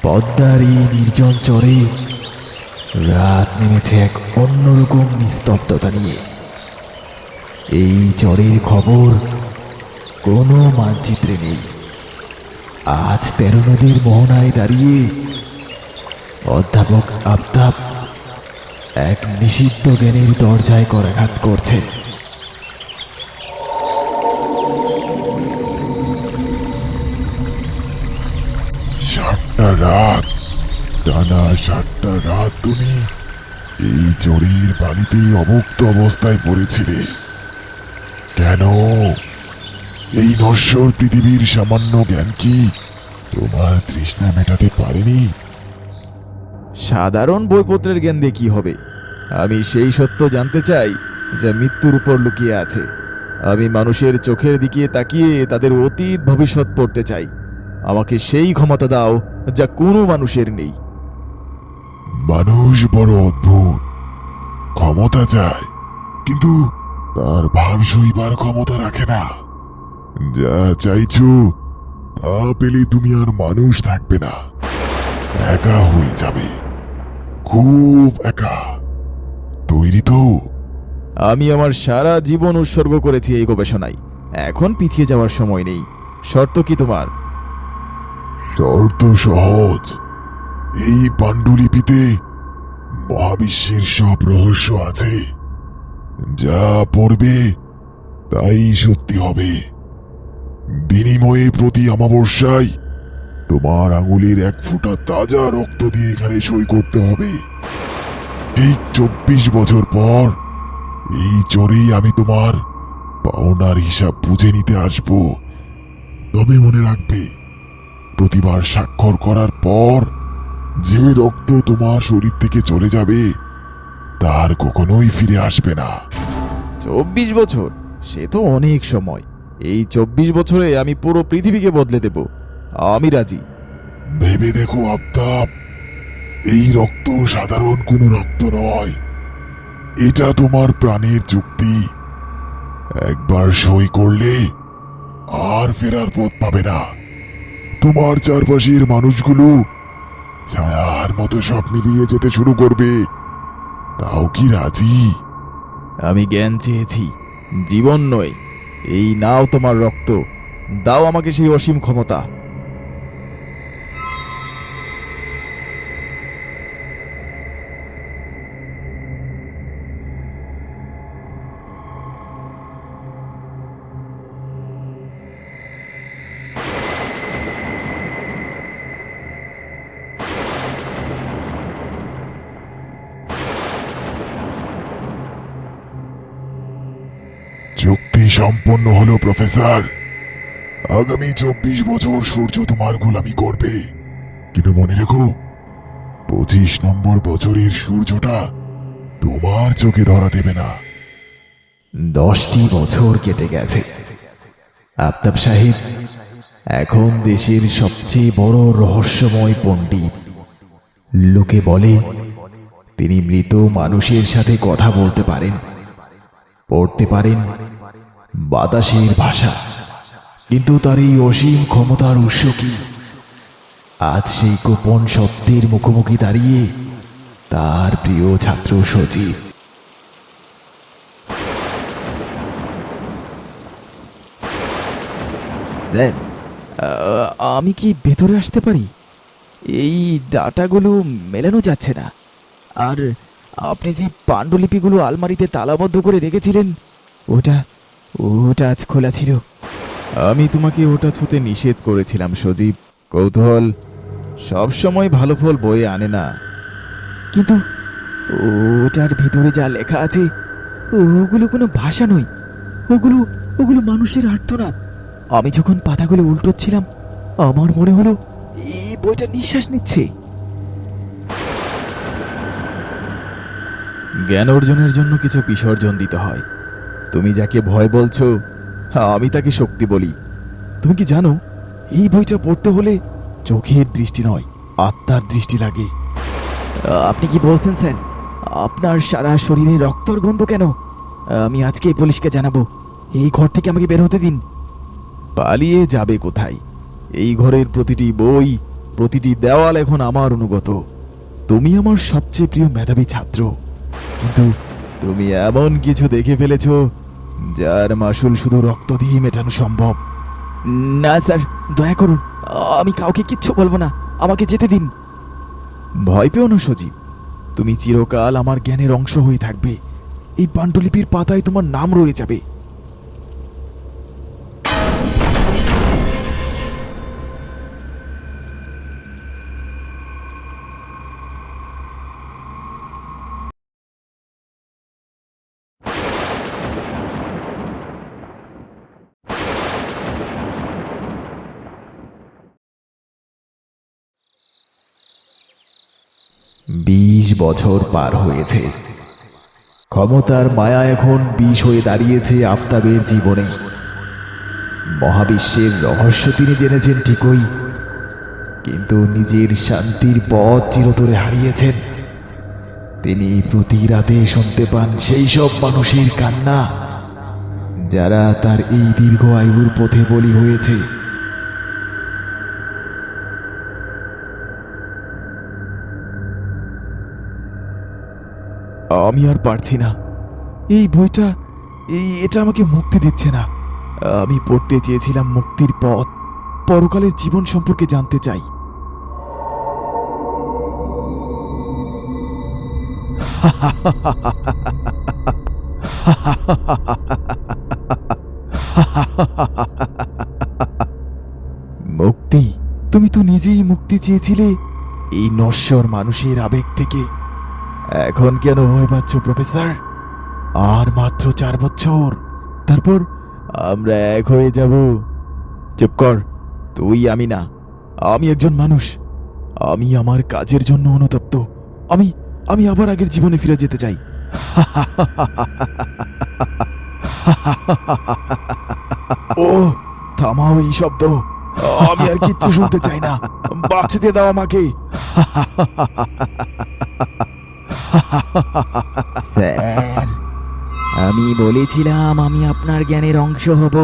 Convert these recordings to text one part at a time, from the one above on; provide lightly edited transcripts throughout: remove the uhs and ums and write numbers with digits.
পদ্মার এই নির্জন চরে রাত নেমেছে এক অন্যরকম নিস্তব্ধতা নিয়ে। এই চরের খবর কোনো মানচিত্রে নেই। আজ 13 নদীর মোহনায় দাঁড়িয়ে অধ্যাপক আফতাব এক নিষিদ্ধ জ্ঞানের দরজায় করাঘাত করছেন। টানা 7টা রাত তুমি এই চরের বালিতে অবুক্ত অবস্থায় পড়েছিলে কেন? এই নশ্বর পৃথিবীর সামান্য জ্ঞান কি তোমার তৃষ্ণা মেটাতে পারেনি? সাধারণ বইপত্রের জ্ঞান দিয়ে কি হবে? আমি সেই সত্য জানতে চাই যা মৃত্যুর উপর লুকিয়ে আছে। আমি মানুষের চোখের দিকে তাকিয়ে তাদের অতীত ভবিষ্যৎ পড়তে চাই। আমাকে সেই ক্ষমতা দাও যা কোনো মানুষের নেই। মানুষ বড় অদ্ভুত, ক্ষমতা চায় কিন্তু তার ভার সইবার ক্ষমতা রাখে না। যা চাইছো তা পেলে তুমি আর মানুষ থাকবে না, একা হয়ে যাবে, খুব একা। তৈরি তো? আমি আমার সারা জীবন উৎসর্গ করেছি এই গবেষণায়। এখন পিছিয়ে যাওয়ার সময় নেই। শর্ত কি তোমার? শর্ত সহজ। এই পাণ্ডুলিপিতে মহাবিশ্বের সব রহস্য আছে। যা পড়বে তাই সত্যি হবে। বিনিময়ে প্রতি অমাবস্যায় তোমার আঙুলের 1 ফোঁটা তাজা রক্ত দিয়ে এখানে সই করতে হবে। ঠিক 24 বছর পর এই চরেই আমি তোমার পাওনার হিসাব বুঝে নিতে আসব। তবে মনে রাখবে, প্রতিবার স্বাক্ষর করার পর যে রক্ত তোমার শরীর থেকে চলে যাবে তার কখনোই ফিরে আসবে না। 24 বছর? সে তো অনেক সময়। এই 24 বছরে আমি পুরো পৃথিবীকে বদলে দেব। আমি রাজি। ভেবে দেখো আফতাব, এই রক্ত সাধারণ কোনো রক্ত নয়। এটা তোমার প্রাণের চুক্তি। একবার সই করলে আর ফেরার পথ পাবে না। তোমার চারপাশের মানুষগুলো ছায়ার মতো সব মিলিয়ে যেতে শুরু করবে। তাও কি রাজি? আমি জ্ঞান চেয়েছি, জীবন নয়। এই নাও তোমার রক্ত, দাও আমাকে সেই অসীম ক্ষমতা। চুক্তি সম্পন্ন হলো প্রফেসর। আগামী 24 বছর সূর্য তোমার গোলামি করবে, কিন্তু মনে রেখো 25 নম্বর বছরের সূর্যটা তোমার চোখে ধরা দেবে না। 10টি বছর কেটে গেছে। আফতাব সাহেব এখন দেশের সবচেয়ে বড় রহস্যময় পণ্ডিত। লোকে বলে তিনি মৃত মানুষের সাথে কথা বলতে পারেন, পড়তে পারেন বাতাসের ভাষা। কিন্তু তার এই অসীম ক্ষমতার উৎস কি? আজ সেই গোপন সত্যের মুখোমুখি দাঁড়িয়ে তার প্রিয় ছাত্র সচিব। স্যার, আমি কি ভেতরে আসতে পারি? এই ডাটাগুলো মেলানো যাচ্ছে না। আর আপনি যে পাণ্ডুলিপিগুলো আলমারিতে তালাবদ্ধ করে রেখেছিলেন, ওটা ওটা আজ খোলা ছিল। আমি তোমাকে ওটা ছুঁতে নিষেধ করেছিলাম সজীব। কৌতূহল সবসময় ভালো ফল বয়ে আনে না। কিন্তু ওটার ভিতরে যা লেখা আছে ওগুলো কোনো ভাষা নয়, ওগুলো ওগুলো মানুষের আর্তনাদ। আমি যখন পাতাগুলো উল্টোচ্ছিলাম আমার মনে হলো এই বইটা নিঃশ্বাস নিচ্ছে। জ্ঞান অর্জনের জন্য কিছু বিসর্জন দিতে হয়। তুমি যাকে ভয় বলছো আমি তাকে শক্তি বলি। তুমি কি জানো এই বইটা পড়তে হলে চোখের দৃষ্টি নয়, আত্মার দৃষ্টি লাগে। আপনি কি বলছেন স্যার? আপনার সারা শরীরে রক্তর গন্ধ কেন? আমি আজকে পুলিশকে জানাবো। এই ঘর থেকে আমাকে বের হতে দিন। পালিয়ে যাবে কোথায়? এই ঘরের প্রতিটি বই প্রতিটি দেওয়াল এখন আমার অনুগত। তুমি আমার সবচেয়ে প্রিয় মেধাবী ছাত্র, কিন্তু তুমি এমন কিছু দেখে ফেলেছো যার মাসুল শুধু রক্ত দিয়ে মেটানো সম্ভব। না স্যার, দয়া করুন, আমি কাউকে কিচ্ছু বলবো না, আমাকে যেতে দিন। ভয় পেও না সজীব, তুমি চিরকাল আমার জ্ঞানের অংশ হয়ে থাকবে। এই পাণ্ডুলিপির পাতায় তোমার নাম রয়ে যাবে। বিশ বছর পার হয়েছে। ক্ষমতার মায়া এখন বিষ হয়ে দাঁড়িয়েছে আফতাবের জীবনে। মহাবিশ্বের রহস্য তিনি জেনেছেন ঠিকই, কিন্তু নিজের শান্তির পথ চিরতরে হারিয়েছেন। তিনি প্রতি রাতে শুনতে পান সেই সব মানুষের কান্না যারা তার এই দীর্ঘ আয়ুর পথে বলি হয়েছে। আমি আর পারছি না, এই বইটা এটা আমাকে মুক্তি দিচ্ছে না। আমি পড়তে চেয়েছিলাম মুক্তির পথ, পরকালের জীবন সম্পর্কে জানতে চাই। মুক্তি? তুমি তো নিজেই মুক্তি চেয়েছিলে এই নশ্বর মানুষের আবেগ থেকে। এখন কেন ভয় পাচ্ছ প্রফেসর? আর মাত্র 4 বছর, তারপর আমরা এক হয়ে যাব। চুপ কর, তুই আমি না, আমি একজন মানুষ। আমি আমার কাজের জন্য অনুতপ্ত। আমি আবার আগের জীবনে ফিরে যেতে চাই। ও থামাও এই শব্দ, আমি আর কিচ্ছু শুনতে চাই না, বাঁচতে দাও আমাকে। স্যার, আমি বলেছিলাম আমি আপনার জ্ঞানের অংশ হব।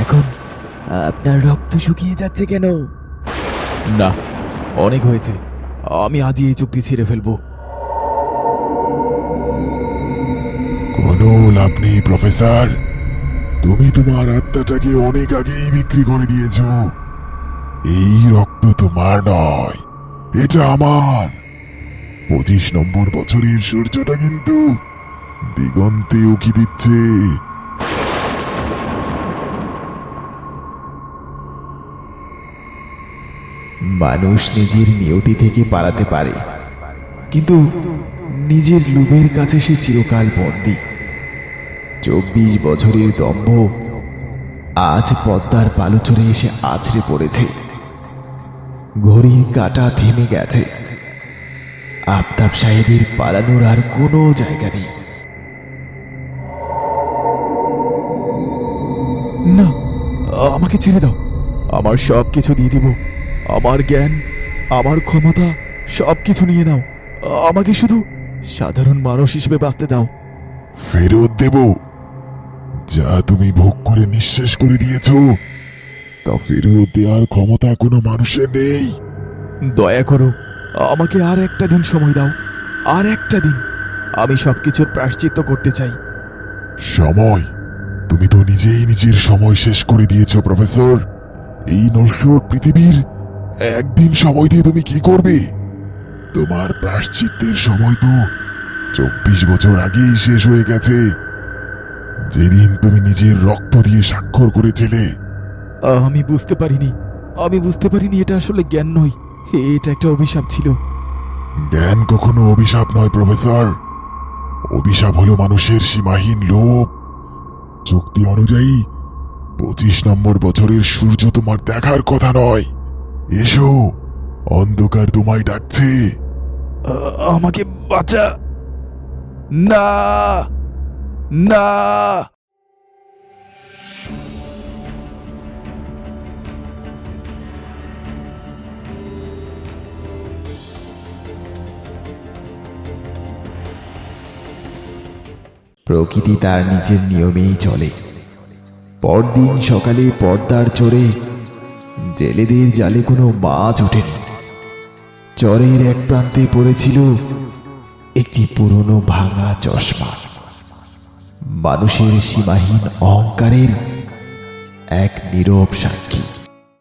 এখন আপনার রক্ত শুকিয়ে যাচ্ছে কেন? না, অনেক হয়েছে, আমি আজই এই চুক্তি ছিঁড়ে ফেলবো। কোনো লাভ নেই প্রফেসর, তুমি তোমার আত্মাটাকে অনেক আগেই বিক্রি করে দিয়েছ। এই রক্ত তোমার নয়, এটা আমার। 25 নম্বর বছরের সূর্যটা কিন্তু দিগন্তে উকি দিচ্ছে। মানুষ নিজের নিয়তি থেকে পালাতে পারে, কিন্তু নিজের লোভের কাছে সে চিরকাল বন্দী। 24 বছরের দম্ভ আজ পদ্মার পালুচরে এসে আছড়ে পড়েছে। ঘড়ির কাঁটা থেমে গেছে। আফতাব সাহেবের পালানোর আর কোনো জায়গা নেই। না, আমাকে ছেড়ে দাও, আমার সব কিছু দিয়ে দিব। আমার জ্ঞান, আমার ক্ষমতা, সব কিছু নিয়ে নাও। আমাকে শুধু সাধারণ মানুষ হিসেবে বাঁচতে দাও। ফেরত দেব যা তুমি ভোগ করে নিঃশেষ করে দিয়েছ, তা ফেরত দেওয়ার ক্ষমতা কোনো মানুষের নেই। দয়া করো, আমাকে আর একটা দিন সময় দাও, আর একটা দিন। আমি সবকিছুর প্রায়শ্চিত্ত করতে চাই। সময়? তুমি তো নিজেই নিজের সময় শেষ করে দিয়েছ প্রফেসর। এই নশ্বর পৃথিবীর একদিন সময় দিয়ে তুমি কি করবে? তোমার প্রায়শ্চিত্তের সময় তো 24 বছর আগেই শেষ হয়ে গেছে, যেদিন তুমি নিজের রক্ত দিয়ে স্বাক্ষর করেছিলে। আমি বুঝতে পারিনি এটা আসলে জ্ঞান নয়, এটা একটা অভিশাপ ছিল। জ্ঞান কখনো অভিশাপ নয় প্রফেসর। অভিশাপ হলো মানুষের সীমাহীন লোভ। চুক্তি অনুযায়ী 25 নম্বর বছরের সূর্য তোমার দেখার কথা নয়। এসো, অন্ধকার তোমায় ডাকছে। আমাকে বাঁচা। না, না। প্রকৃতি তার নিজের নিয়মেই চলে। পরদিন সকালে পর্দার চড়ে জেলেদের জালে কোনো মাছ ওঠেনি। চরের এক প্রান্তে পড়েছিল একটি পুরনো ভাঙা চশমা, মানুষের সীমাহীন অহংকারের এক নীরব সাক্ষী।